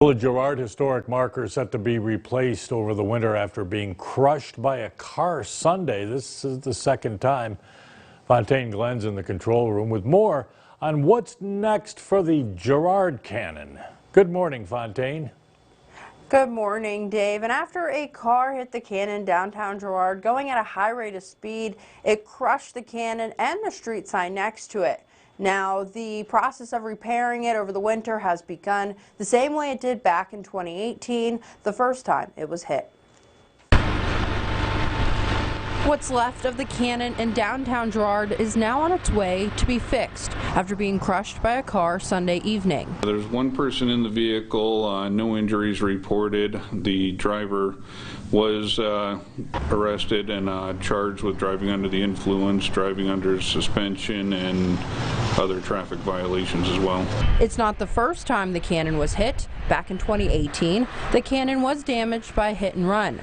Well, a Girard historic marker is set to be replaced over the winter after being crushed by a car Sunday. This is the second time. Fontaine Glenn's in the control room with more on what's next for the Girard canon. Good morning, Fontaine. Good morning, Dave. And after a car hit the cannon downtown Girard going at a high rate of speed, it crushed the cannon and the street sign next to it. Now, the process of repairing it over the winter has begun the same way it did back in 2018, the first time it was hit. What's left of the cannon in downtown Girard is now on its way to be fixed after being crushed by a car Sunday evening. There's one person in the vehicle, no injuries reported. The driver was arrested and charged with driving under the influence, driving under suspension, and other traffic violations as well. It's not the first time the cannon was hit. Back in 2018, the cannon was damaged by a hit and run.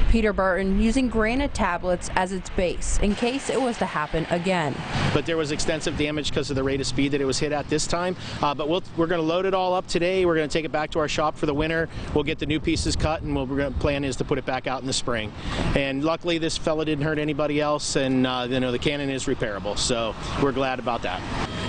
Peter Burton using granite tablets as its base in case it was to happen again. But there was extensive damage because of the rate of speed that it was hit at this time. But we're going to load it all up today. We're going to take it back to our shop for the winter. We'll get the new pieces cut, and plan is to put it back out in the spring. And luckily, this fella didn't hurt anybody else, and the cannon is repairable. So we're glad about that.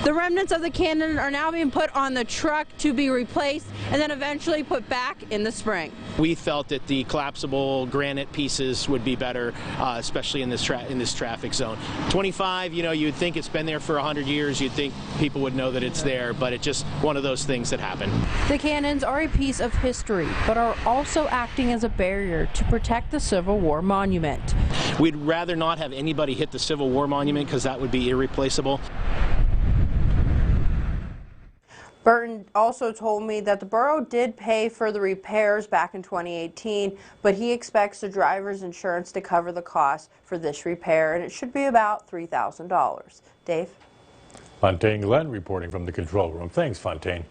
The remnants of the cannon are now being put on the truck to be replaced and then eventually put back in the spring. We felt that the collapsible granite pieces would be better, especially in this traffic zone. 25, you'd think it's been there for 100 years. You'd think people would know that it's there, but it's just one of those things that happen. The cannons are a piece of history, but are also acting as a barrier to protect the Civil War monument. We'd rather not have anybody hit the Civil War monument because that would be irreplaceable. Burton also told me that the borough did pay for the repairs back in 2018, but he expects the driver's insurance to cover the cost for this repair, and it should be about $3,000. Dave? Fontaine Glenn reporting from the control room. Thanks, Fontaine.